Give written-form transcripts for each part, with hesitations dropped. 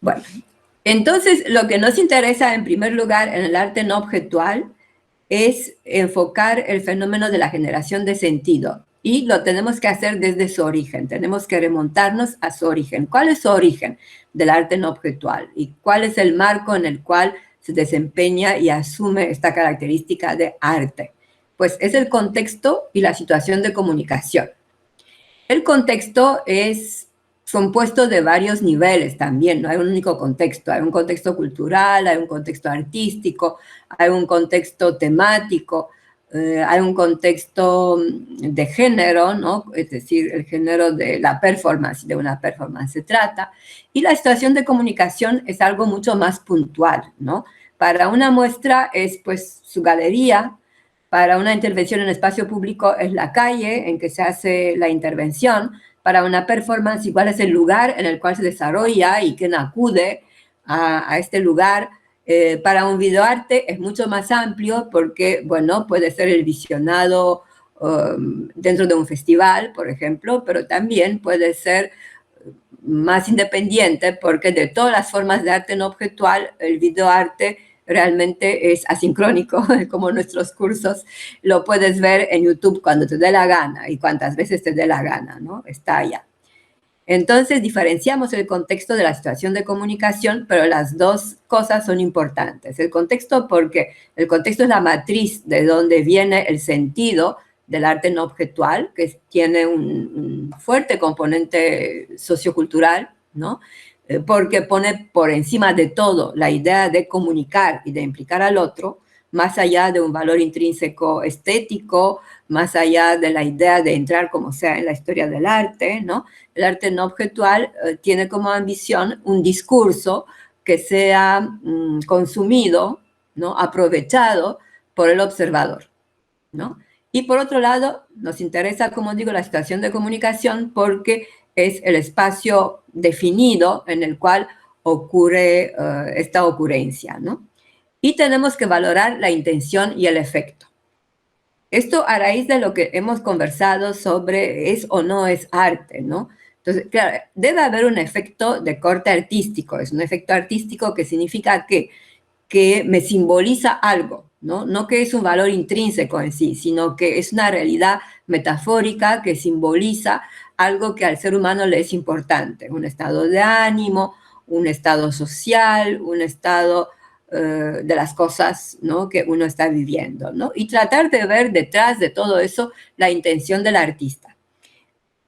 Bueno, entonces lo que nos interesa en primer lugar en el arte no objetual es enfocar el fenómeno de la generación de sentido, y lo tenemos que hacer desde su origen, tenemos que remontarnos a su origen. ¿Cuál es su origen del arte no objetual? ¿Y cuál es el marco en el cual se desempeña y asume esta característica de arte? Pues es el contexto y la situación de comunicación. El contexto es compuesto de varios niveles también, no hay un único contexto, hay un contexto cultural, hay un contexto artístico, hay un contexto temático, hay un contexto de género, ¿no? Es decir, el género de la performance, de una performance se trata, y la situación de comunicación es algo mucho más puntual, ¿no? Para una muestra es pues su galería, para una intervención en espacio público es la calle en que se hace la intervención, para una performance igual es el lugar en el cual se desarrolla y quien acude a este lugar. Para un videoarte es mucho más amplio porque, bueno, puede ser el visionado dentro de un festival, por ejemplo, pero también puede ser más independiente porque de todas las formas de arte no objetual, el videoarte realmente es asincrónico, como nuestros cursos, lo puedes ver en YouTube cuando te dé la gana y cuantas veces te dé la gana, ¿no? Está allá. Entonces, diferenciamos el contexto de la situación de comunicación, pero las dos cosas son importantes. El contexto porque el contexto es la matriz de donde viene el sentido del arte no objetual, que tiene un fuerte componente sociocultural, ¿no? Porque pone por encima de todo la idea de comunicar y de implicar al otro, más allá de un valor intrínseco estético, más allá de la idea de entrar como sea en la historia del arte, ¿no? El arte no objetual tiene como ambición un discurso que sea consumido, ¿no? Aprovechado por el observador, ¿no? Y por otro lado, nos interesa, como digo, la situación de comunicación porque es el espacio definido en el cual ocurre esta ocurrencia, ¿no? Y tenemos que valorar la intención y el efecto. Esto a raíz de lo que hemos conversado sobre es o no es arte, ¿no? Entonces, claro, debe haber un efecto de corte artístico. Es un efecto artístico que significa que me simboliza algo, ¿no? No que es un valor intrínseco en sí, sino que es una realidad metafórica que simboliza algo que al ser humano le es importante, un estado de ánimo, un estado social, un estado de las cosas, ¿no? Que uno está viviendo, ¿no? Y tratar de ver detrás de todo eso la intención del artista.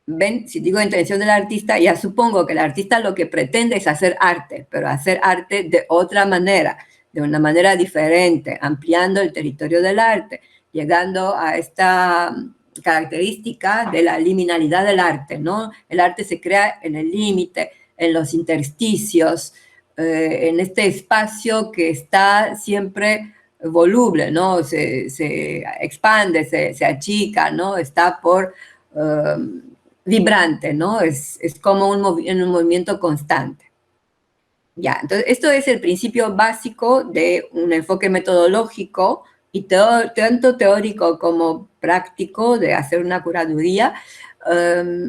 Ven, si digo intención del artista, ya supongo que el artista lo que pretende es hacer arte, pero hacer arte de otra manera, de una manera diferente, ampliando el territorio del arte, llegando a esta característica de la liminalidad del arte, ¿no? El arte se crea en el límite, en los intersticios, en este espacio que está siempre voluble, ¿no? Se expande, se achica, ¿no? Está por vibrante, ¿no? Es como un movimiento constante. Ya, entonces esto es el principio básico de un enfoque metodológico y tanto teórico como práctico de hacer una curaduría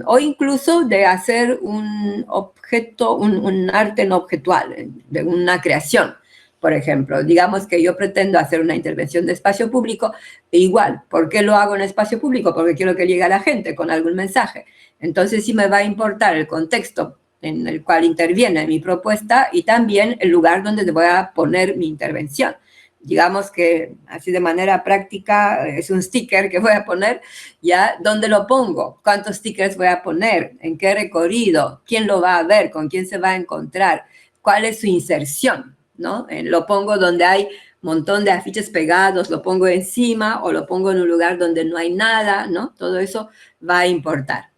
o incluso de hacer un objeto, un arte no objetual, de una creación. Por ejemplo, digamos que yo pretendo hacer una intervención de espacio público, e igual, ¿por qué lo hago en espacio público? Porque quiero que llegue a la gente con algún mensaje. Entonces sí me va a importar el contexto en el cual interviene mi propuesta y también el lugar donde voy a poner mi intervención. Digamos que así de manera práctica es un sticker que voy a poner, ya, ¿dónde lo pongo? ¿Cuántos stickers voy a poner? ¿En qué recorrido? ¿Quién lo va a ver? ¿Con quién se va a encontrar? ¿Cuál es su inserción? ¿No? Lo pongo donde hay un montón de afiches pegados, lo pongo encima o lo pongo en un lugar donde no hay nada, ¿no? Todo eso va a importar.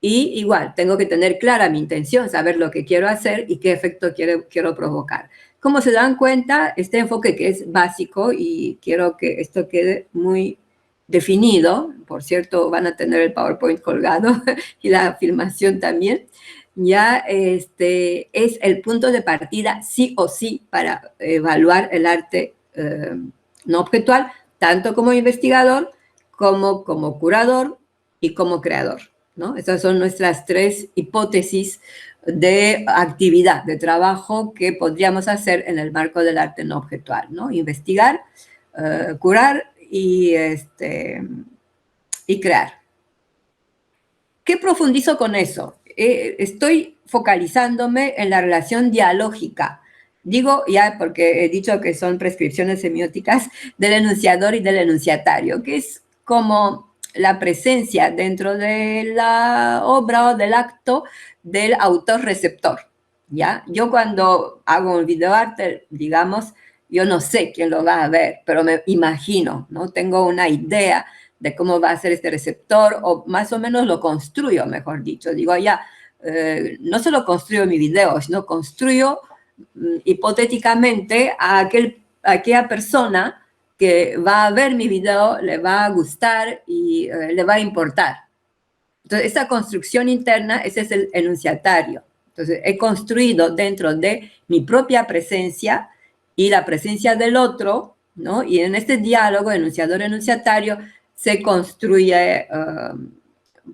Y igual, tengo que tener clara mi intención, saber lo que quiero hacer y qué efecto quiero provocar. Como se dan cuenta, este enfoque que es básico, y quiero que esto quede muy definido, por cierto, van a tener el PowerPoint colgado y la filmación también, ya es el punto de partida sí o sí para evaluar el arte no objetual, tanto como investigador, como curador y como creador, ¿no? Esas son nuestras tres hipótesis de actividad, de trabajo que podríamos hacer en el marco del arte no objetual, ¿no? Investigar, curar y crear. ¿Qué profundizo con eso? Estoy focalizándome en la relación dialógica. Digo ya porque he dicho que son prescripciones semióticas del enunciador y del enunciatario, que es como la presencia dentro de la obra o del acto del autor-receptor, ¿ya? Yo cuando hago un videoarte, digamos, yo no sé quién lo va a ver, pero me imagino, ¿no? Tengo una idea de cómo va a ser este receptor, o más o menos lo construyo, mejor dicho. Digo, ya, no solo construyo mi video, sino construyo hipotéticamente a aquella persona que va a ver mi video, le va a gustar y le va a importar. Entonces, esa construcción interna, ese es el enunciatario. Entonces, he construido dentro de mi propia presencia y la presencia del otro, ¿no? Y en este diálogo enunciador-enunciatario se construye,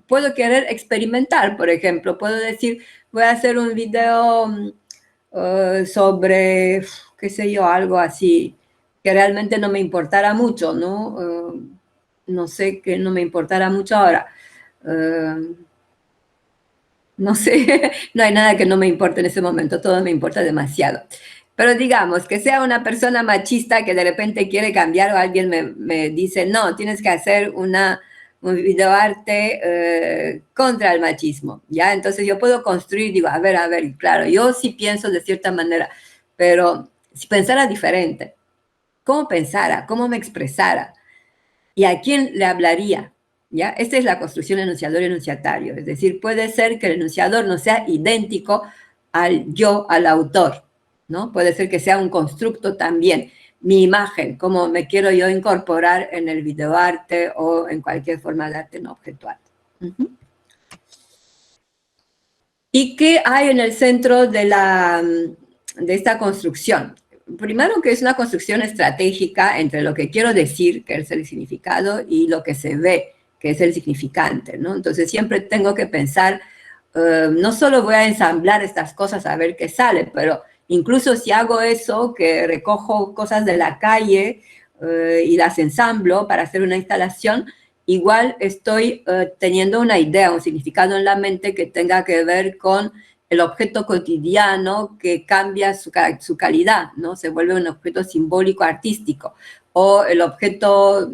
puedo querer experimentar, por ejemplo, puedo decir, voy a hacer un video sobre, qué sé yo, algo así, que realmente no me importara mucho, ¿no? No sé, que no me importara mucho ahora. No sé, no hay nada que no me importe en ese momento, todo me importa demasiado. Pero digamos, que sea una persona machista que de repente quiere cambiar o alguien me dice, no, tienes que hacer un videoarte contra el machismo, ¿ya? Entonces yo puedo construir, digo, a ver, claro, yo sí pienso de cierta manera, pero si pensara diferente, ¿cómo pensara? ¿Cómo me expresara? ¿Y a quién le hablaría? ¿Ya? Esta es la construcción enunciador-enunciatario, es decir, puede ser que el enunciador no sea idéntico al yo, al autor, ¿no? Puede ser que sea un constructo también, mi imagen, cómo me quiero yo incorporar en el videoarte o en cualquier forma de arte no objetual. ¿Y qué hay en el centro de esta construcción? Primero, que es una construcción estratégica entre lo que quiero decir, que es el significado, y lo que se ve, que es el significante, ¿no? Entonces siempre tengo que pensar, no solo voy a ensamblar estas cosas a ver qué sale, pero incluso si hago eso, que recojo cosas de la calle y las ensamblo para hacer una instalación, igual estoy teniendo una idea, un significado en la mente que tenga que ver con el objeto cotidiano que cambia su calidad, ¿no? Se vuelve un objeto simbólico artístico, o el objeto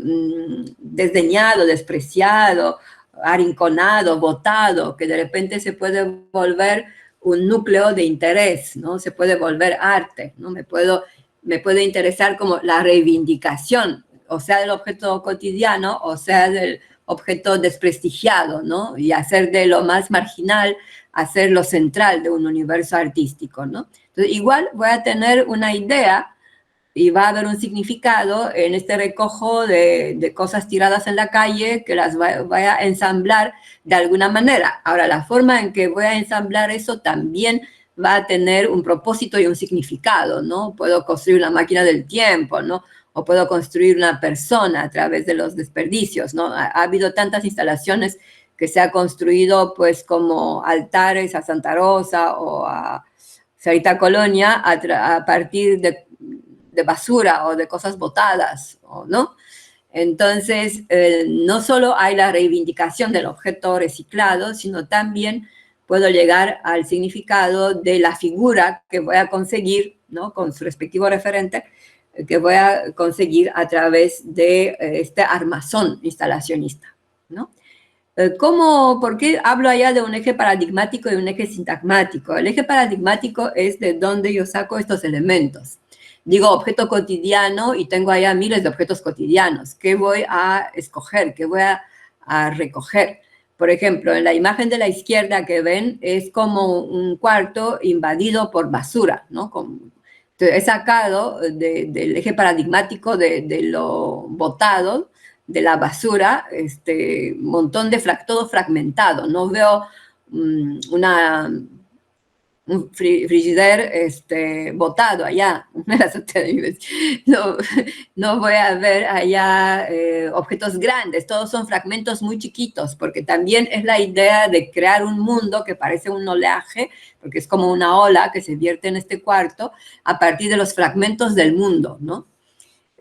desdeñado, despreciado, arrinconado, botado, que de repente se puede volver un núcleo de interés, ¿no? Se puede volver arte, ¿no? Me puede interesar como la reivindicación, o sea, del objeto cotidiano, o sea, del objeto desprestigiado, ¿no? Y hacer de lo más marginal, hacer lo central de un universo artístico, ¿no? Entonces, igual voy a tener una idea y va a haber un significado en este recojo de cosas tiradas en la calle que las voy a ensamblar de alguna manera. Ahora, la forma en que voy a ensamblar eso también va a tener un propósito y un significado, ¿no? Puedo construir una máquina del tiempo, ¿no? O puedo construir una persona a través de los desperdicios, ¿no? Ha habido tantas instalaciones que se ha construido, pues, como altares a Santa Rosa o a Sarita Colonia a partir de basura o de cosas botadas, ¿no? Entonces, no solo hay la reivindicación del objeto reciclado, sino también puedo llegar al significado de la figura que voy a conseguir, ¿no? Con su respectivo referente, que voy a conseguir a través de este armazón instalacionista, ¿no? ¿Por qué hablo allá de un eje paradigmático y un eje sintagmático? El eje paradigmático es de donde yo saco estos elementos. Digo objeto cotidiano y tengo allá miles de objetos cotidianos. ¿Qué voy a escoger? ¿Qué voy a recoger? Por ejemplo, en la imagen de la izquierda que ven es como un cuarto invadido por basura, ¿no? Entonces, he sacado del eje paradigmático de lo botado, de la basura, montón de todo fragmentado. No veo un frigider botado allá. No, no voy a ver allá objetos grandes, todos son fragmentos muy chiquitos, porque también es la idea de crear un mundo que parece un oleaje, porque es como una ola que se vierte en este cuarto, a partir de los fragmentos del mundo, ¿no?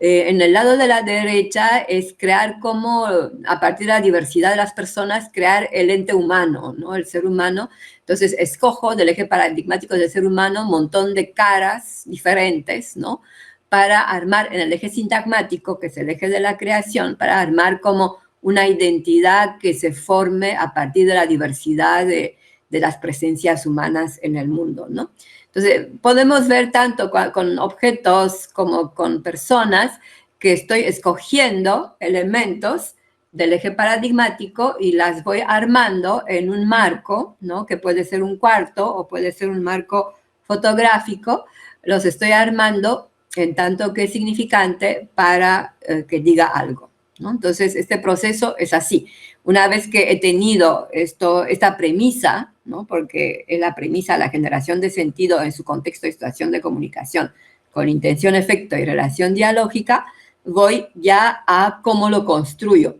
En el lado de la derecha es crear como, a partir de la diversidad de las personas, crear el ente humano, ¿no? El ser humano. Entonces, escojo del eje paradigmático del ser humano un montón de caras diferentes, ¿no? Para armar en el eje sintagmático, que es el eje de la creación, para armar como una identidad que se forme a partir de la diversidad de las presencias humanas en el mundo, ¿no? Entonces, podemos ver tanto con objetos como con personas que estoy escogiendo elementos del eje paradigmático y las voy armando en un marco, ¿no? Que puede ser un cuarto o puede ser un marco fotográfico. Los estoy armando en tanto que es significante para que diga algo, ¿no? Entonces, este proceso es así. Una vez que he tenido esta premisa, ¿no? Porque es la premisa, la generación de sentido en su contexto de situación de comunicación, con intención, efecto y relación dialógica, voy ya a cómo lo construyo,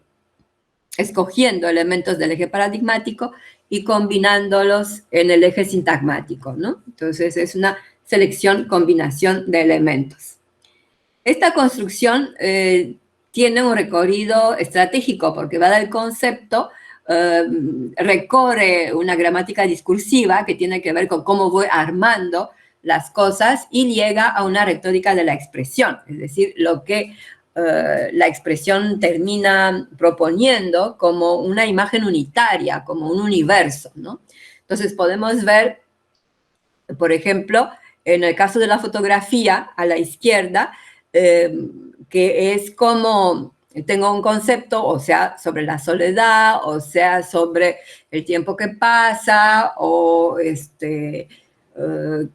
escogiendo elementos del eje paradigmático y combinándolos en el eje sintagmático, ¿no? Entonces, es una selección, combinación de elementos. Esta construcción tiene un recorrido estratégico porque va del concepto, recorre una gramática discursiva que tiene que ver con cómo voy armando las cosas y llega a una retórica de la expresión, es decir, lo que la expresión termina proponiendo como una imagen unitaria, como un universo, ¿no? Entonces podemos ver, por ejemplo, en el caso de la fotografía, a la izquierda, que es como tengo un concepto, o sea, sobre la soledad, o sea, sobre el tiempo que pasa, o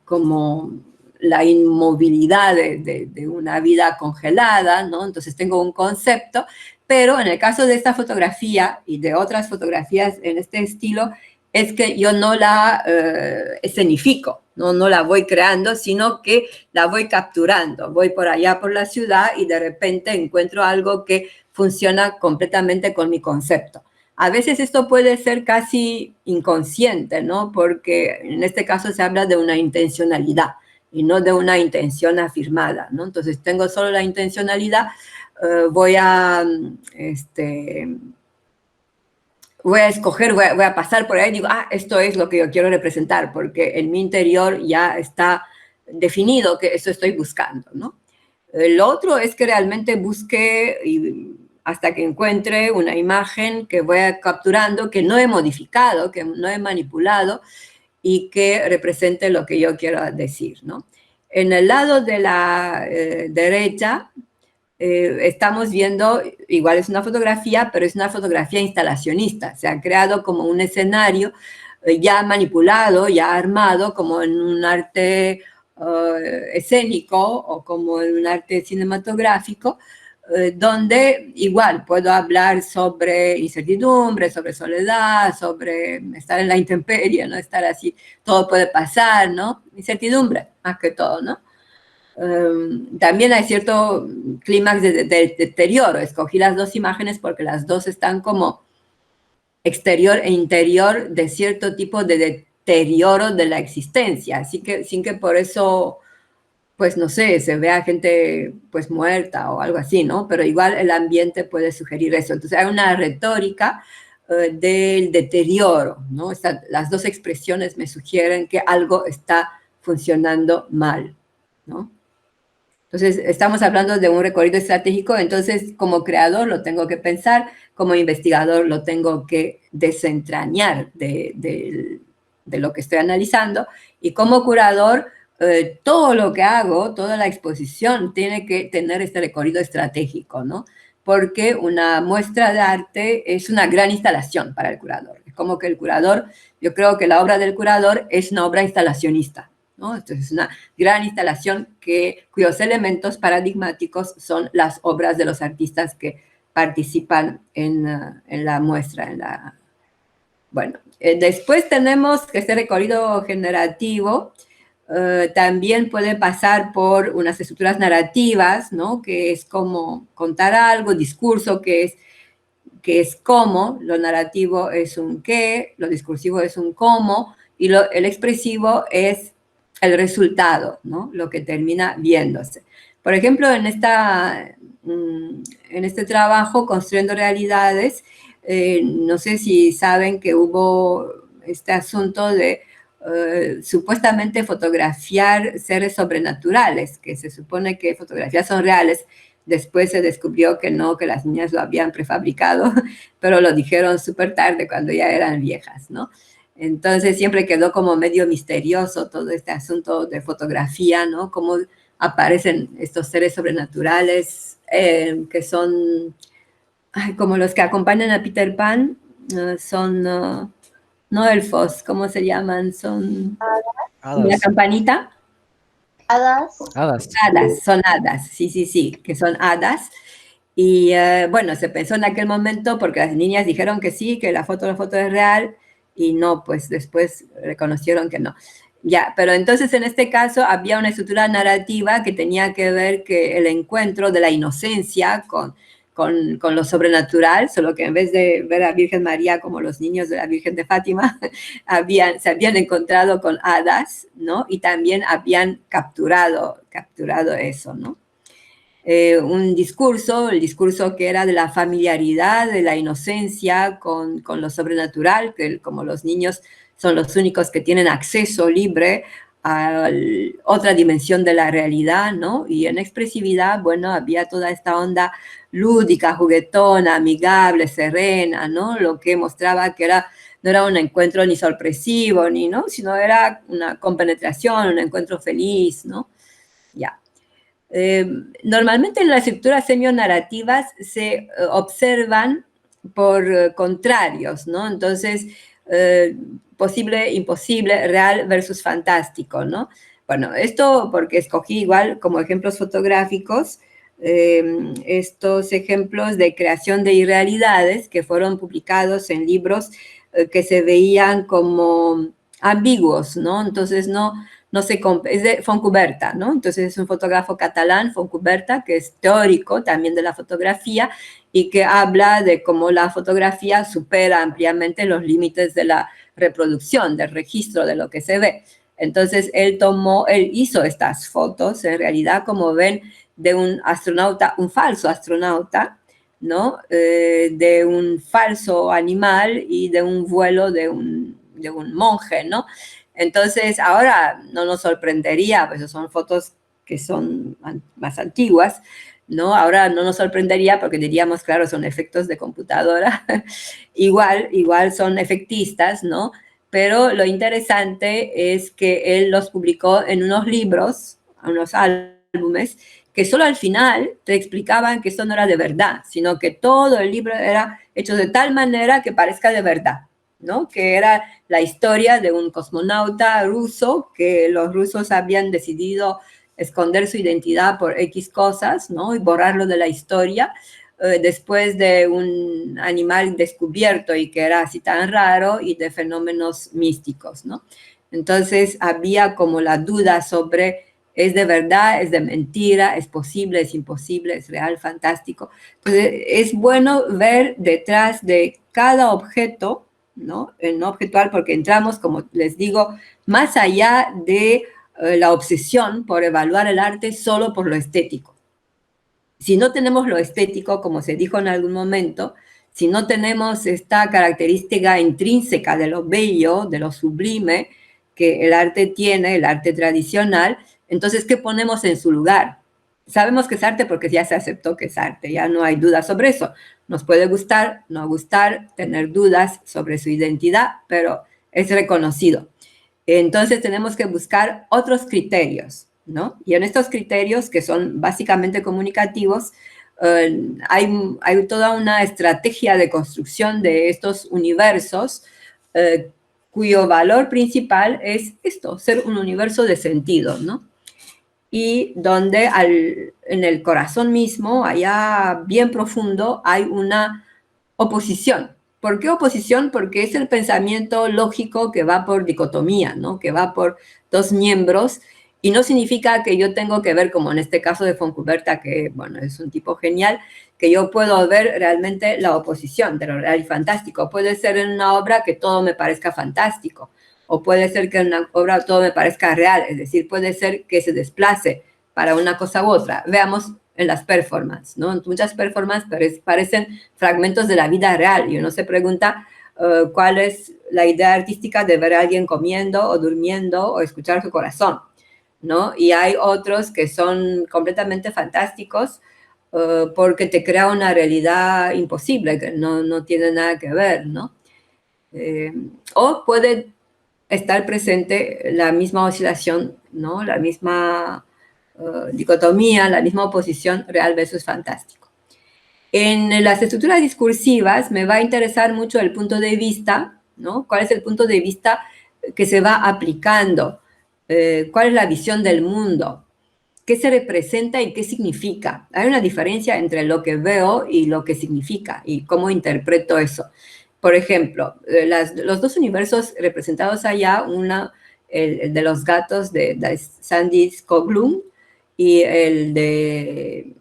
como la inmovilidad de una vida congelada, ¿no? Entonces tengo un concepto, pero en el caso de esta fotografía y de otras fotografías en este estilo, es que yo no la escenifico, no la voy creando, sino que la voy capturando. Voy por allá por la ciudad y de repente encuentro algo que funciona completamente con mi concepto. A veces esto puede ser casi inconsciente, ¿no? Porque en este caso se habla de una intencionalidad y no de una intención afirmada, ¿no? Entonces tengo solo la intencionalidad, voy a escoger, voy a pasar por ahí y digo, esto es lo que yo quiero representar, porque en mi interior ya está definido que eso estoy buscando, ¿no? El otro es que realmente busque hasta que encuentre una imagen que voy capturando, que no he modificado, que no he manipulado y que represente lo que yo quiero decir, ¿no? En el lado de la derecha, estamos viendo, igual es una fotografía, pero es una fotografía instalacionista. Se ha creado como un escenario ya manipulado, ya armado, como en un arte escénico o como en un arte cinematográfico, donde igual puedo hablar sobre incertidumbre, sobre soledad, sobre estar en la intemperie, ¿no? Estar así, todo puede pasar, ¿no? Incertidumbre, más que todo, ¿no? También hay cierto clímax de deterioro. Escogí las dos imágenes porque las dos están como exterior e interior de cierto tipo de deterioro de la existencia, así que sin que por eso, pues no sé, se vea gente pues muerta o algo así, ¿no? Pero igual el ambiente puede sugerir eso. Entonces hay una retórica del deterioro, ¿no? Las dos expresiones me sugieren que algo está funcionando mal, ¿no? Entonces, estamos hablando de un recorrido estratégico, entonces como creador lo tengo que pensar, como investigador lo tengo que desentrañar de lo que estoy analizando, y como curador, todo lo que hago, toda la exposición tiene que tener este recorrido estratégico, ¿no? Porque una muestra de arte es una gran instalación para el curador. Es como que el curador, yo creo que la obra del curador es una obra instalacionista, ¿no? Entonces es una gran instalación cuyos elementos paradigmáticos son las obras de los artistas que participan en la muestra, Bueno, después tenemos que este recorrido generativo también puede pasar por unas estructuras narrativas, ¿no? Que es como contar algo, discurso, que es cómo, lo narrativo es un qué, lo discursivo es un cómo, y el expresivo es el resultado, ¿no? Lo que termina viéndose. Por ejemplo, en este trabajo, Construyendo Realidades, no sé si saben que hubo este asunto de supuestamente fotografiar seres sobrenaturales, que se supone que fotografías son reales. Después se descubrió que no, que las niñas lo habían prefabricado, pero lo dijeron súper tarde, cuando ya eran viejas, ¿no? Entonces siempre quedó como medio misterioso todo este asunto de fotografía, ¿no? Cómo aparecen estos seres sobrenaturales que son como los que acompañan a Peter Pan, son no elfos, ¿cómo se llaman? Son una Hadas. campanita. Hadas. Hadas. Hadas, son hadas, sí, sí, sí, que son hadas. Y bueno, se pensó en aquel momento porque las niñas dijeron que sí, que la foto es real, y no, pues después reconocieron que no. Ya, pero entonces en este caso había una estructura narrativa que tenía que ver que el encuentro de la inocencia con lo sobrenatural, solo que en vez de ver a Virgen María como los niños de la Virgen de Fátima, se habían encontrado con hadas, ¿no? Y también habían capturado eso, ¿no? Un discurso, el discurso que era de la familiaridad, de la inocencia con lo sobrenatural, que como los niños son los únicos que tienen acceso libre a otra dimensión de la realidad, ¿no? Y en expresividad, bueno, había toda esta onda lúdica, juguetona, amigable, serena, ¿no? Lo que mostraba que no era un encuentro ni sorpresivo, ¿no? Sino era una compenetración, un encuentro feliz, ¿no? Ya. Normalmente en las estructuras semionarrativas se observan por contrarios, ¿no? Entonces, posible, imposible, real versus fantástico, ¿no? Bueno, esto porque escogí igual como ejemplos fotográficos estos ejemplos de creación de irrealidades que fueron publicados en libros que se veían como ambiguos, ¿no? Entonces, no se es de Fontcuberta, ¿no? Entonces es un fotógrafo catalán, Fontcuberta, que es teórico también de la fotografía y que habla de cómo la fotografía supera ampliamente los límites de la reproducción, del registro de lo que se ve. Entonces él hizo estas fotos, en realidad, como ven, de un astronauta, un falso astronauta, ¿no? De un falso animal y de un vuelo de un monje, ¿no? Entonces, ahora no nos sorprendería, pues son fotos que son más antiguas, ¿no? Ahora no nos sorprendería porque diríamos, claro, son efectos de computadora. igual son efectistas, ¿no? Pero lo interesante es que él los publicó en unos libros, unos álbumes, que solo al final te explicaban que esto no era de verdad, sino que todo el libro era hecho de tal manera que parezca de verdad, ¿no? Que era la historia de un cosmonauta ruso, que los rusos habían decidido esconder su identidad por X cosas, ¿no? Y borrarlo de la historia, después de un animal descubierto y que era así tan raro y de fenómenos místicos, ¿no? Entonces había como la duda sobre ¿es de verdad? ¿Es de mentira? ¿Es posible? ¿Es imposible? ¿Es real? ¿Fantástico? Entonces, es bueno ver detrás de cada objeto, ¿no? El no objetual, porque entramos, como les digo, más allá de la obsesión por evaluar el arte solo por lo estético. Si no tenemos lo estético, como se dijo en algún momento, si no tenemos esta característica intrínseca de lo bello, de lo sublime, que el arte tiene, el arte tradicional, entonces, ¿qué ponemos en su lugar? Sabemos que es arte porque ya se aceptó que es arte, ya no hay duda sobre eso. Nos puede gustar, no gustar, tener dudas sobre su identidad, pero es reconocido. Entonces, tenemos que buscar otros criterios, ¿no? Y en estos criterios, que son básicamente comunicativos, hay toda una estrategia de construcción de estos universos cuyo valor principal es esto, ser un universo de sentido, ¿no? Y donde en el corazón mismo, allá bien profundo, hay una oposición ¿Por qué oposición? Porque es el pensamiento lógico que va por dicotomía, ¿no? Que va por dos miembros, y no significa que yo tengo que ver, como en este caso de Fontcuberta, que, bueno, es un tipo genial, que yo puedo ver realmente la oposición de lo real y fantástico. Puede ser en una obra que todo me parezca fantástico, o puede ser que en una obra todo me parezca real, es decir, puede ser que se desplace para una cosa u otra. Veamos en las performances, ¿no? Muchas performances parecen fragmentos de la vida real, y uno se pregunta cuál es la idea artística de ver a alguien comiendo o durmiendo o escuchar su corazón, ¿no? Y hay otros que son completamente fantásticos porque te crea una realidad imposible, que no tiene nada que ver, ¿no? O puede estar presente la misma oscilación, ¿no? La misma dicotomía, la misma oposición real versus fantástico. En las estructuras discursivas me va a interesar mucho el punto de vista, ¿no? ¿Cuál es el punto de vista que se va aplicando? ¿Cuál es la visión del mundo? ¿Qué se representa y qué significa? Hay una diferencia entre lo que veo y lo que significa, y cómo interpreto eso. Por ejemplo, los dos universos representados allá, el de los gatos de Sandy Skoglund y el del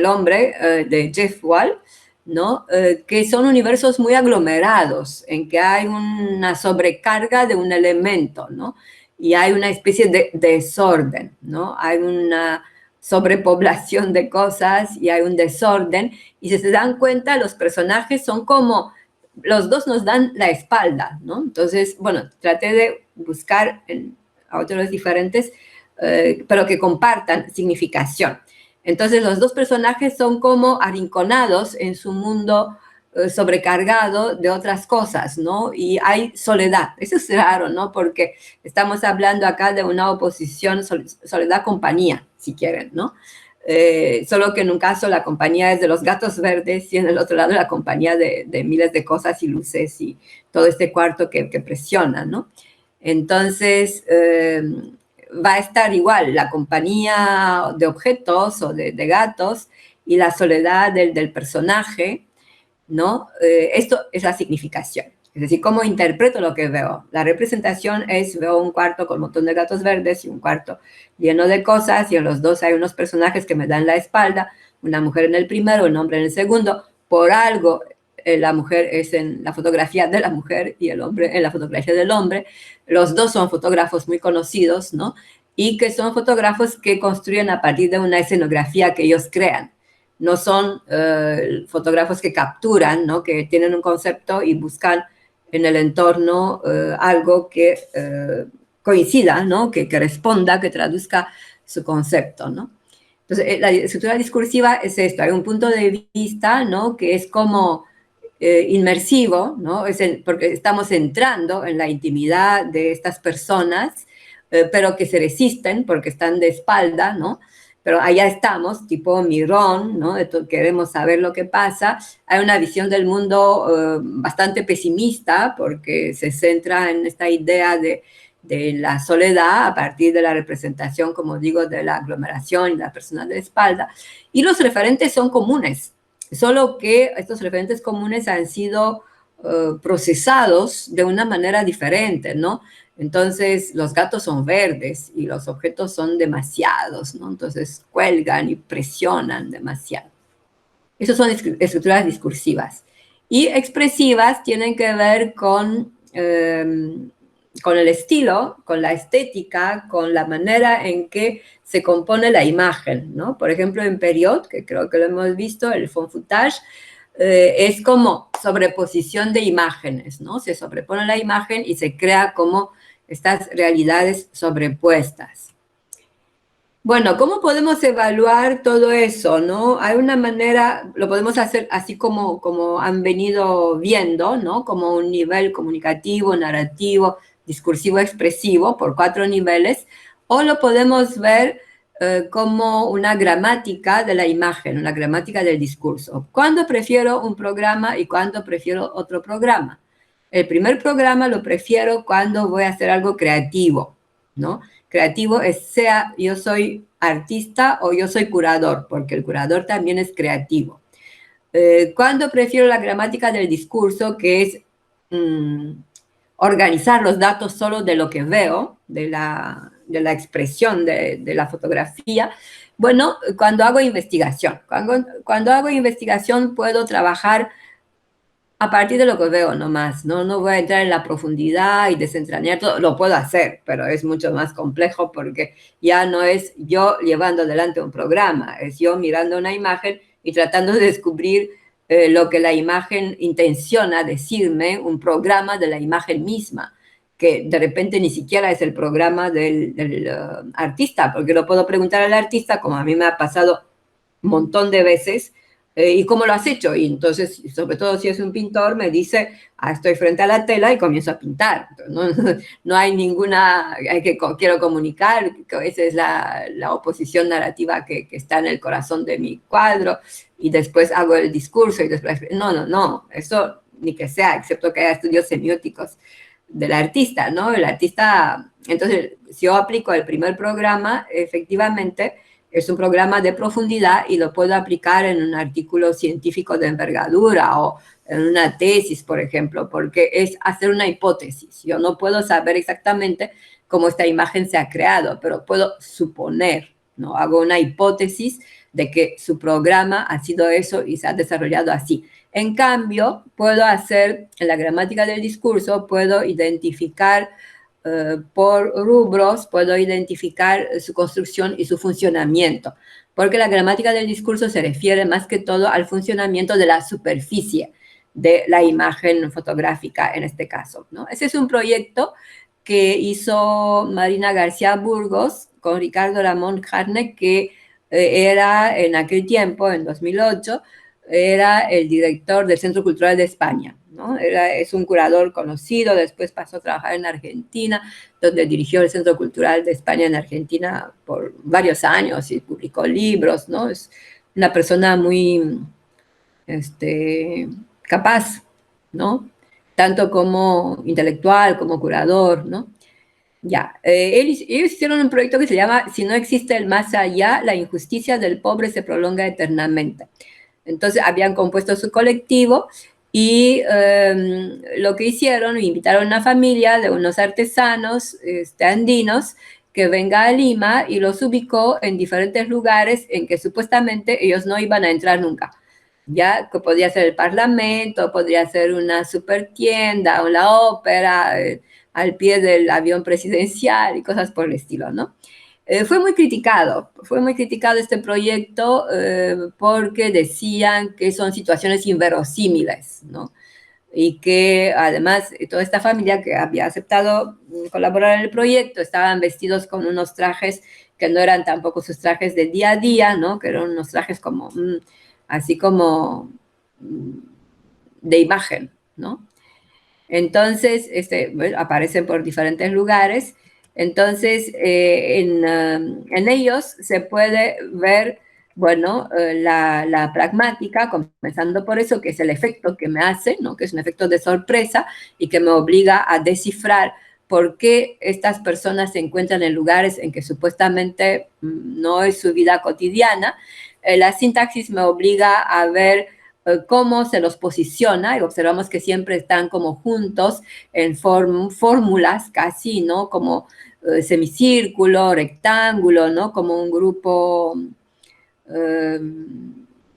hombre de Jeff Wall, ¿no? Que son universos muy aglomerados, en que hay una sobrecarga de un elemento, ¿no? Y hay una especie de desorden, ¿no? Hay una sobrepoblación de cosas y hay un desorden, y si se dan cuenta, los personajes son como, los dos nos dan la espalda, ¿no? Entonces, bueno, traté de buscar autores diferentes, pero que compartan significación. Entonces los dos personajes son como arrinconados en su mundo sobrecargado de otras cosas, ¿no? Y hay soledad. Eso es raro, ¿no? Porque estamos hablando acá de una oposición soledad-compañía, si quieren, ¿no? Solo que en un caso la compañía es de los gatos verdes y en el otro lado la compañía de miles de cosas y luces y todo este cuarto que presiona, ¿no? Entonces, va a estar igual la compañía de objetos o de gatos y la soledad del personaje, ¿no? Esto es la significación. Es decir, cómo interpreto lo que veo. La representación es, veo un cuarto con un montón de gatos verdes y un cuarto lleno de cosas, y en los dos hay unos personajes que me dan la espalda, una mujer en el primero, un hombre en el segundo. Por algo, la mujer es en la fotografía de la mujer y el hombre en la fotografía del hombre. Los dos son fotógrafos muy conocidos, ¿no? Y que son fotógrafos que construyen a partir de una escenografía que ellos crean. No son fotógrafos que capturan, ¿no? Que tienen un concepto y buscan en el entorno algo que coincida, ¿no? Que responda, que traduzca su concepto, ¿no? Entonces, la estructura discursiva es esto, hay un punto de vista, ¿no? Que es como inmersivo, ¿no? Porque estamos entrando en la intimidad de estas personas, pero que se resisten porque están de espalda, ¿no? Pero allá estamos, tipo mirón, ¿no? Queremos saber lo que pasa. Hay una visión del mundo bastante pesimista porque se centra en esta idea de la soledad a partir de la representación, como digo, de la aglomeración y la persona de espalda. Y los referentes son comunes, solo que estos referentes comunes han sido procesados de una manera diferente, ¿no? Entonces, los gatos son verdes y los objetos son demasiados, ¿no? Entonces, cuelgan y presionan demasiado. Esas son estructuras discursivas. Y expresivas tienen que ver con el estilo, con la estética, con la manera en que se compone la imagen, ¿no? Por ejemplo, en Perriot, que creo que lo hemos visto, el fond foutage, es como sobreposición de imágenes, ¿no? Se sobrepone la imagen y se crea como estas realidades sobrepuestas. Bueno, ¿cómo podemos evaluar todo eso, no? Hay una manera, lo podemos hacer así como han venido viendo, ¿no? Como un nivel comunicativo, narrativo, discursivo, expresivo, por 4 niveles, o lo podemos ver como una gramática de la imagen, una gramática del discurso. ¿Cuándo prefiero un programa y cuándo prefiero otro programa? El primer programa lo prefiero cuando voy a hacer algo creativo, ¿no? Creativo es sea yo soy artista o yo soy curador, porque el curador también es creativo. Cuando prefiero la gramática del discurso, que es organizar los datos solo de lo que veo, de la expresión de la fotografía. Bueno, cuando hago investigación. Cuando hago investigación puedo trabajar a partir de lo que veo nomás, ¿no? No voy a entrar en la profundidad y desentrañar todo, lo puedo hacer, pero es mucho más complejo porque ya no es yo llevando adelante un programa, es yo mirando una imagen y tratando de descubrir lo que la imagen intenciona decirme, un programa de la imagen misma, que de repente ni siquiera es el programa del artista, porque lo puedo preguntar al artista, como a mí me ha pasado un montón de veces, ¿y cómo lo has hecho? Y entonces, sobre todo si es un pintor, me dice, estoy frente a la tela y comienzo a pintar. No hay ninguna, quiero comunicar, esa es la oposición narrativa que está en el corazón de mi cuadro, y después hago el discurso, y después, no, eso ni que sea, excepto que haya estudios semióticos del artista, ¿no? El artista, entonces, si yo aplico el primer programa, efectivamente, es un programa de profundidad y lo puedo aplicar en un artículo científico de envergadura o en una tesis, por ejemplo, porque es hacer una hipótesis. Yo no puedo saber exactamente cómo esta imagen se ha creado, pero puedo suponer, ¿no? Hago una hipótesis de que su programa ha sido eso y se ha desarrollado así. En cambio, puedo hacer, en la gramática del discurso, puedo identificar por rubros, puedo identificar su construcción y su funcionamiento, porque la gramática del discurso se refiere más que todo al funcionamiento de la superficie de la imagen fotográfica en este caso, ¿no? Ese es un proyecto que hizo Marina García Burgos con Ricardo Ramón Jarne, que era en aquel tiempo, en 2008, era el director del Centro Cultural de España, ¿no? Es un curador conocido, después pasó a trabajar en Argentina, donde dirigió el Centro Cultural de España en Argentina por varios años y publicó libros, ¿no? Es una persona muy capaz, ¿no? Tanto como intelectual, como curador, ¿no? Ya, ellos hicieron un proyecto que se llama Si no existe el más allá, la injusticia del pobre se prolonga eternamente. Entonces habían compuesto su colectivo y lo que hicieron, invitaron a una familia de unos artesanos andinos que venga a Lima y los ubicó en diferentes lugares en que supuestamente ellos no iban a entrar nunca. Ya, que podría ser el Parlamento, podría ser una super tienda o la ópera, al pie del avión presidencial y cosas por el estilo, ¿no? Fue muy criticado este proyecto porque decían que son situaciones inverosímiles, ¿no? Y que además toda esta familia que había aceptado colaborar en el proyecto estaban vestidos con unos trajes que no eran tampoco sus trajes del día a día, ¿no? Que eran unos trajes como, así como de imagen, ¿no? Entonces, bueno, aparecen por diferentes lugares. Entonces, en ellos se puede ver, bueno, la pragmática, comenzando por eso, que es el efecto que me hace, ¿no? Que es un efecto de sorpresa y que me obliga a descifrar por qué estas personas se encuentran en lugares en que supuestamente no es su vida cotidiana. La sintaxis me obliga a ver cómo se los posiciona, y observamos que siempre están como juntos en fórmulas casi, ¿no? Como semicírculo, rectángulo, ¿no? Como un grupo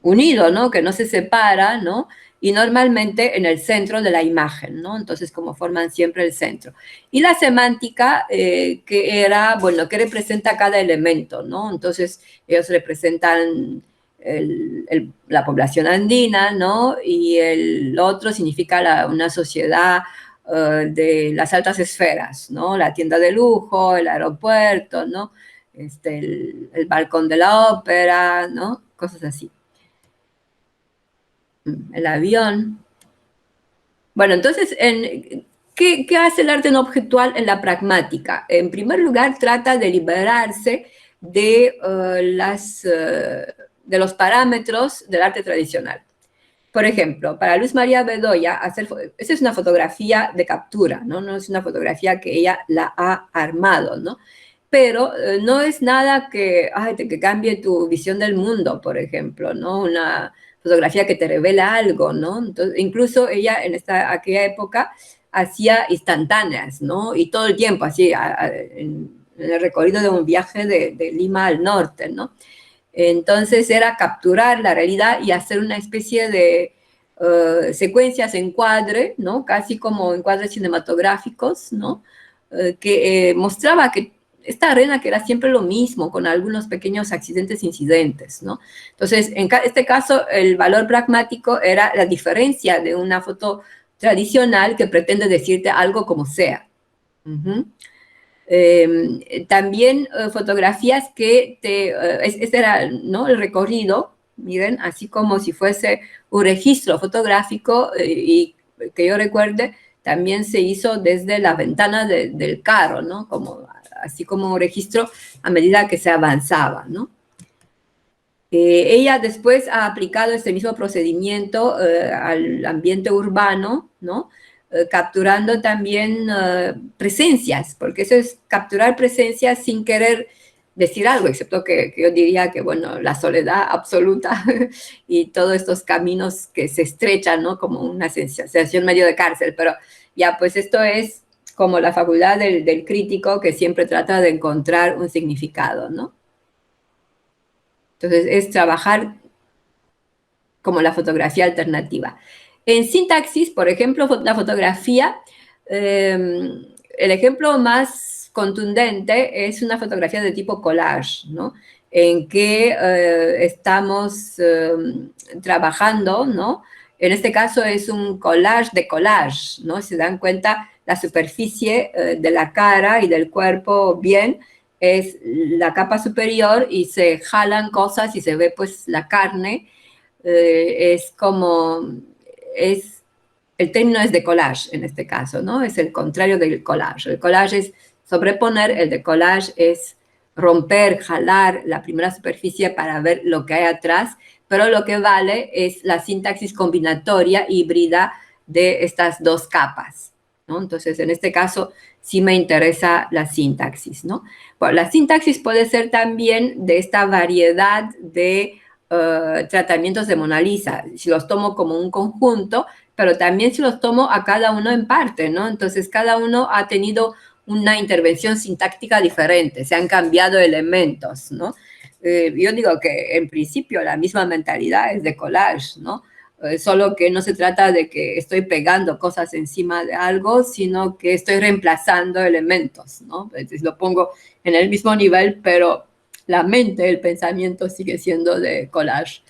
unido, ¿no? Que no se separa, ¿no? Y normalmente en el centro de la imagen, ¿no? Entonces, como forman siempre el centro. Y la semántica, que era, bueno, que representa cada elemento, ¿no? Entonces, ellos representan la población andina, ¿no? Y el otro significa una sociedad de las altas esferas, ¿no? La tienda de lujo, el aeropuerto, ¿no? El balcón de la ópera, ¿no? Cosas así. El avión. Bueno, entonces, ¿qué hace el arte no objetual en la pragmática? En primer lugar, trata de liberarse de los parámetros del arte tradicional. Por ejemplo, para Luz María Bedoya, esa es una fotografía de captura, ¿no? No es una fotografía que ella la ha armado, ¿no? Pero no es nada que cambie tu visión del mundo, por ejemplo, ¿no? Una fotografía que te revela algo, ¿no? Entonces, incluso ella en aquella época hacía instantáneas, ¿no? Y todo el tiempo, así, en el recorrido de un viaje de Lima al norte, ¿no? Entonces era capturar la realidad y hacer una especie de secuencias en encuadre, ¿no? Casi como encuadres cinematográficos, ¿no? Que mostraba que esta arena que era siempre lo mismo, con algunos pequeños accidentes, incidentes, ¿no? Entonces, en este caso, el valor pragmático era la diferencia de una foto tradicional que pretende decirte algo como sea. También fotografías que este era, ¿no?, el recorrido, miren, así como si fuese un registro fotográfico y que yo recuerde, también se hizo desde la ventana del carro, ¿no? Así como un registro a medida que se avanzaba, ¿no? Ella después ha aplicado este mismo procedimiento al ambiente urbano, ¿no? Capturando también presencias, porque eso es capturar presencias sin querer decir algo, excepto que yo diría que, bueno, la soledad absoluta y todos estos caminos que se estrechan, ¿no? Como una sensación medio de cárcel, pero ya, pues esto es como la facultad del crítico que siempre trata de encontrar un significado, ¿no? Entonces, es trabajar como la fotografía alternativa. En sintaxis, por ejemplo, la fotografía, el ejemplo más contundente es una fotografía de tipo collage, ¿no? En que estamos trabajando, ¿no? En este caso es un collage de collage, ¿no? Se dan cuenta, la superficie de la cara y del cuerpo bien es la capa superior y se jalan cosas y se ve pues la carne. El término es de collage en este caso, ¿no? Es el contrario del collage. El collage es sobreponer, el de collage es romper, jalar la primera superficie para ver lo que hay atrás, pero lo que vale es la sintaxis combinatoria híbrida de estas dos capas, ¿no? Entonces, en este caso, sí me interesa la sintaxis, ¿no? Bueno, la sintaxis puede ser también de esta variedad de tratamientos de Mona Lisa, si los tomo como un conjunto, pero también si los tomo a cada uno en parte, ¿no? Entonces, cada uno ha tenido una intervención sintáctica diferente, se han cambiado elementos, ¿no? Yo digo que en principio la misma mentalidad es de collage, ¿no? Solo que no se trata de que estoy pegando cosas encima de algo, sino que estoy reemplazando elementos, ¿no? Entonces lo pongo en el mismo nivel, pero la mente, el pensamiento sigue siendo de collage.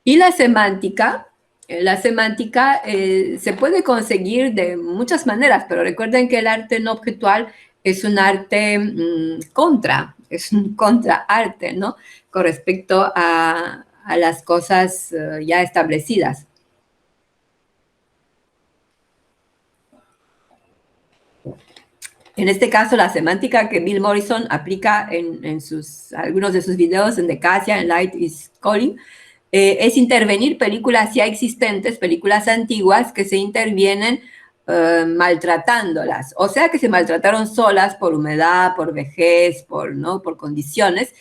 Y la semántica se puede conseguir de muchas maneras, pero recuerden que el arte no objetual es un arte es un contraarte, ¿no? Con respecto a las cosas ya establecidas. En este caso, la semántica que Bill Morrison aplica en algunos de sus videos en Decasia, en Light is Calling, es intervenir películas ya existentes, películas antiguas que se intervienen maltratándolas. O sea que se maltrataron solas por humedad, por vejez, ¿no?, por condiciones,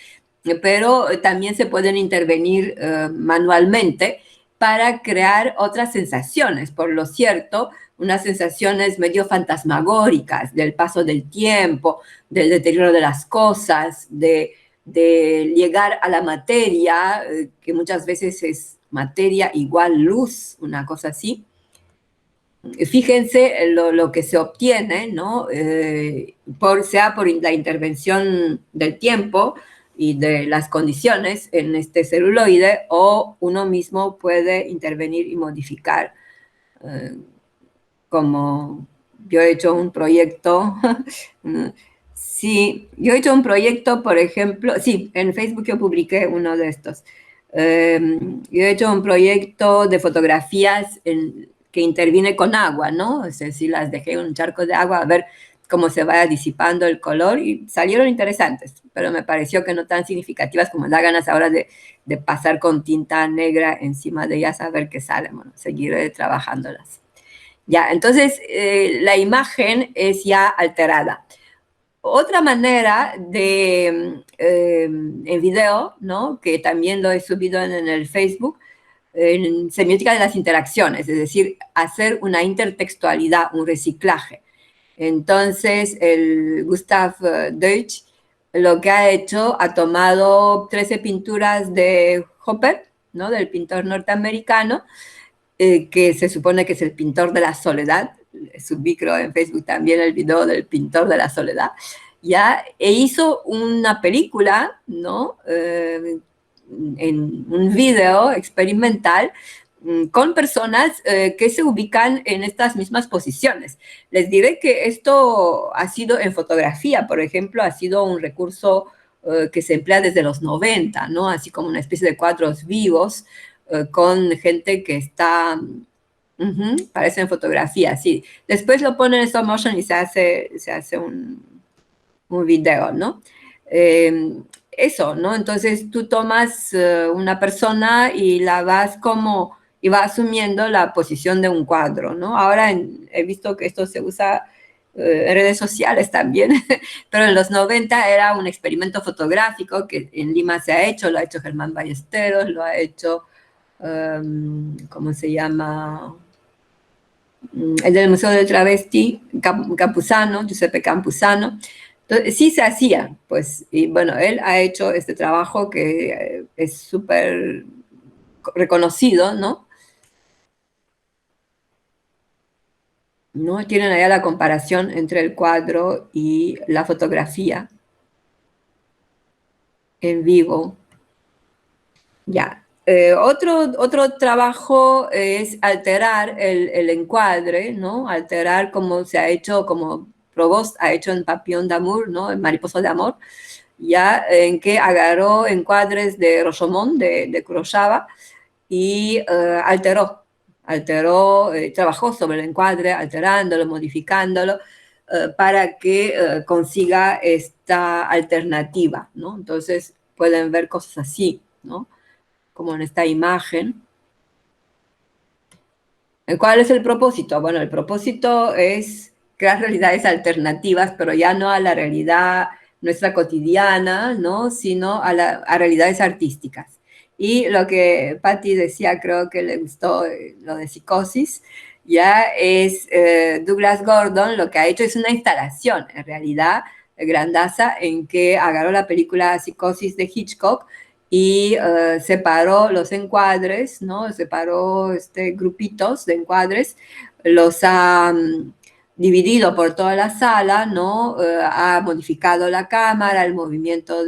pero también se pueden intervenir manualmente para crear otras sensaciones. Por lo cierto, unas sensaciones medio fantasmagóricas del paso del tiempo, del deterioro de las cosas, de llegar a la materia, que muchas veces es materia igual luz, una cosa así. Fíjense lo que se obtiene, ¿no? Sea por la intervención del tiempo y de las condiciones en este celuloide, o uno mismo puede intervenir y modificar, como yo he hecho un proyecto. Sí, yo he hecho un proyecto, por ejemplo, sí, en Facebook yo publiqué uno de estos. Yo he hecho un proyecto de fotografías que interviene con agua, ¿no? O sea, si las dejé en un charco de agua a ver cómo se va disipando el color, y salieron interesantes, pero me pareció que no tan significativas como da ganas ahora de pasar con tinta negra encima de ellas a ver qué sale. Bueno, seguiré trabajándolas. Ya, entonces la imagen es ya alterada. Otra manera en video, ¿no?, que también lo he subido en el Facebook, en semiótica de las interacciones, es decir, hacer una intertextualidad, un reciclaje. Entonces, el Gustav Deutsch lo que ha hecho, ha tomado 13 pinturas de Hopper, ¿no? Del pintor norteamericano, que se supone que es el pintor de la soledad. Subí, creo, en Facebook también el video del pintor de la soledad, ¿ya? E hizo una película, ¿no? En un video experimental con personas que se ubican en estas mismas posiciones. Les diré que esto ha sido en fotografía, por ejemplo, ha sido un recurso que se emplea desde los 90, ¿no? Así como una especie de cuadros vivos con gente que está... parece en fotografía, sí. Después lo ponen en stop motion y se hace un video, ¿no? Eso, ¿no? Entonces tú tomas una persona y la vas como, y va asumiendo la posición de un cuadro, ¿no? Ahora he visto que esto se usa en redes sociales también, pero en los 90 era un experimento fotográfico que en Lima se ha hecho, lo ha hecho Germán Ballesteros, lo ha hecho, ¿cómo se llama? El del Museo del Travesti, Campuzano, Giuseppe Campuzano. Entonces, sí se hacía, pues, y bueno, él ha hecho este trabajo que es súper reconocido, ¿no? ¿No? Tienen allá la comparación entre el cuadro y la fotografía en vivo. Ya. Otro trabajo es alterar el encuadre, ¿no? Alterar como se ha hecho, como Provost ha hecho en Papillon d'Amour, ¿no? En Mariposa de Amor, ya en que agarró encuadres de Rashomon, de Kurosawa, y trabajó sobre el encuadre, alterándolo, modificándolo, para que consiga esta alternativa, ¿no? Entonces pueden ver cosas así, ¿no? Como en esta imagen. ¿Cuál es el propósito? Bueno, el propósito es crear realidades alternativas, pero ya no a la realidad nuestra cotidiana, ¿no? Sino a realidades artísticas. Y lo que Patti decía, creo que le gustó lo de psicosis, ya es Douglas Gordon, lo que ha hecho es una instalación, en realidad, grandaza, en que agarró la película Psicosis de Hitchcock y separó los encuadres, ¿no? Separó grupitos de encuadres, los ha dividido por toda la sala, ¿no? Ha modificado la cámara, el movimiento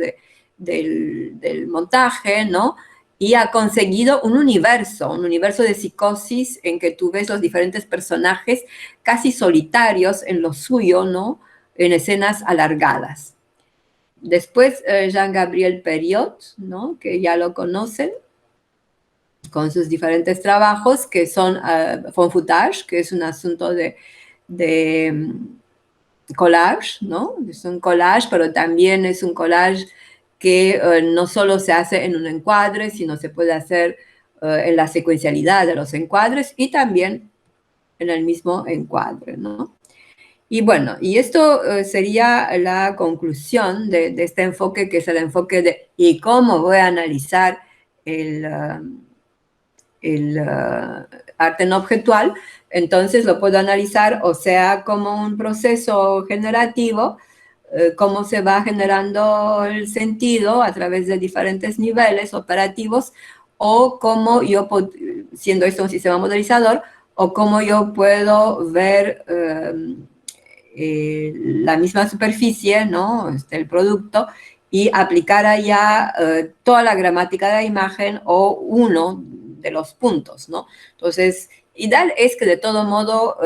del montaje, ¿no? Y ha conseguido un universo de psicosis en que tú ves los diferentes personajes casi solitarios en lo suyo, ¿no? En escenas alargadas. Después Jean-Gabriel Periot, ¿no? Que ya lo conocen, con sus diferentes trabajos, que son fond footage, que es un asunto de collage, ¿no? Es un collage, pero también es un collage que no solo se hace en un encuadre, sino se puede hacer en la secuencialidad de los encuadres y también en el mismo encuadre, ¿no? Y bueno, y esto sería la conclusión de este enfoque, que es el enfoque de ¿y cómo voy a analizar el arte no objetual? Entonces lo puedo analizar, o sea, como un proceso generativo, cómo se va generando el sentido a través de diferentes niveles operativos, o cómo yo, siendo esto un sistema modelizador, o cómo yo puedo ver la misma superficie, ¿no? El producto, y aplicar allá toda la gramática de la imagen o uno de los puntos, ¿no? Entonces, ideal es que de todo modo,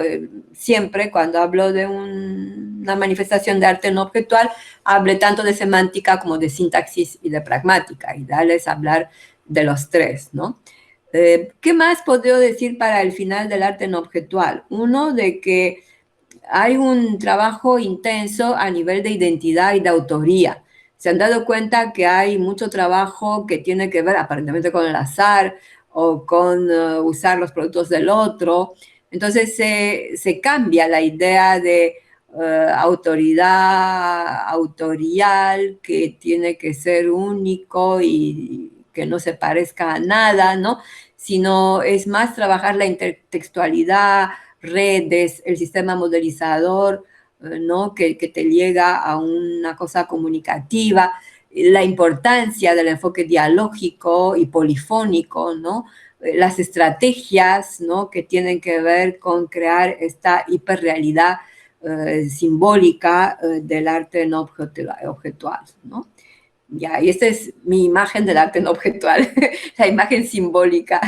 siempre cuando hablo de una manifestación de arte no objetual, hable tanto de semántica como de sintaxis y de pragmática. Ideal es hablar de los tres, ¿no? ¿Qué más podría decir para el final del arte no objetual? Uno, de que hay un trabajo intenso a nivel de identidad y de autoría. Se han dado cuenta que hay mucho trabajo que tiene que ver aparentemente con el azar o con usar los productos del otro. Entonces se cambia la idea de autoridad autorial, que tiene que ser único y que no se parezca a nada, ¿no? sino es más trabajar la intertextualidad, redes, el sistema modelizador, ¿no? Que te llega a una cosa comunicativa, la importancia del enfoque dialógico y polifónico, ¿no? Las estrategias, ¿no? Que tienen que ver con crear esta hiperrealidad simbólica del arte no objetual, ¿no? Ya, y esta es mi imagen del arte no objetual, la imagen simbólica